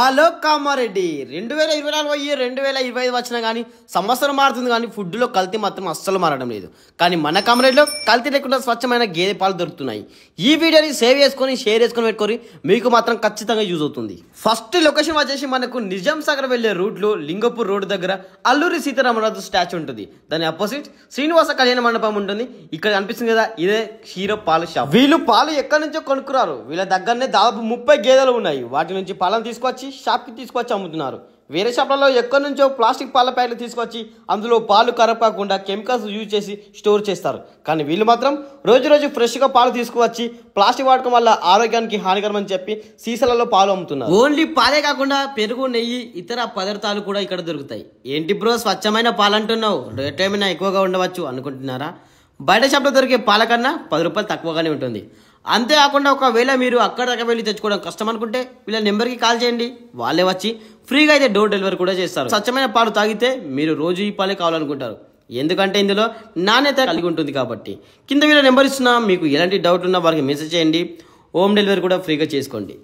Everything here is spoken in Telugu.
హలో కామారెడ్డి 2024 పోయి 2025 వచ్చినా కానీ సంవత్సరం మారుతుంది కానీ ఫుడ్లో కల్తీ మాత్రం అస్సలు మారడం లేదు. కానీ మన కామారెడ్డిలో కల్తీ లేకుండా స్వచ్ఛమైన గేదె పాలు దొరుకుతున్నాయి. ఈ వీడియోని సేవ్ చేసుకొని షేర్ చేసుకొని పెట్టుకొని మీకు మాత్రం ఖచ్చితంగా యూజ్ అవుతుంది. ఫస్ట్ లొకేషన్ వచ్చేసి మనకు నిజాం సాగర్ వెళ్లే రూట్లో లింగపూర్ రోడ్ దగ్గర అల్లూరి సీతారామరాజు స్టాచ్యూ ఉంటుంది. దాని అపోజిట్ శ్రీనివాస కళ్యాణ మండపం ఉంటుంది. ఇక్కడ కనిపిస్తుంది కదా, ఇదే క్షీర పాల షాప్. వీళ్ళు పాలు ఎక్కడి నుంచో కొనుక్కున్నారు. వీళ్ళ దగ్గరనే దాదాపు 30 గేదెలు ఉన్నాయి. వాటి నుంచి పాలను తీసుకొచ్చి షాప్కి తీసుకొచ్చి అమ్ముతున్నారు. వేరే షాప్లలో ఎక్కడి నుంచో ప్లాస్టిక్ పాల ప్యాకెట్లు తీసుకొచ్చి అందులో పాలు ఖరాబ్ కాకుండా కెమికల్స్ యూజ్ చేసి స్టోర్ చేస్తారు. కానీ వీళ్ళు మాత్రం రోజు రోజు ఫ్రెష్గా పాలు తీసుకువచ్చి ప్లాస్టిక్ వాడకం వల్ల ఆరోగ్యానికి హానికరం అని చెప్పి సీసాలలో పాలు అమ్ముతున్నారు. ఓన్లీ పాలే కాకుండా పెరుగు, నెయ్యి, ఇతర పదార్థాలు కూడా ఇక్కడ దొరుకుతాయి. ఏంటి బ్రో స్వచ్ఛమైన పాలు అంటున్నావు, రేట్ ఏమైనా ఎక్కువగా ఉండవచ్చు అనుకుంటున్నారా? బయట షాప్లో దొరికే పాల కన్నా 10 రూపాయలు తక్కువగానే ఉంటుంది. అంతేకాకుండా ఒకవేళ మీరు అక్కడ దాకా వెళ్ళి తెచ్చుకోవడం కష్టం అనుకుంటే వీళ్ళ నెంబర్కి కాల్ చేయండి. వాళ్ళే వచ్చి ఫ్రీగా అయితే డోర్ డెలివరీ కూడా చేస్తారు. స్వచ్ఛమైన పాలు తాగితే మీరు రోజు ఈ పాలే కావాలనుకుంటారు. ఎందుకంటే ఇందులో నాణ్యత కలిగి ఉంటుంది కాబట్టి. కింద వీళ్ళ నెంబర్ ఇస్తున్నా, మీకు ఎలాంటి డౌట్ ఉన్నా వారికి మెసేజ్ చేయండి. హోమ్ డెలివరీ కూడా ఫ్రీగా చేసుకోండి.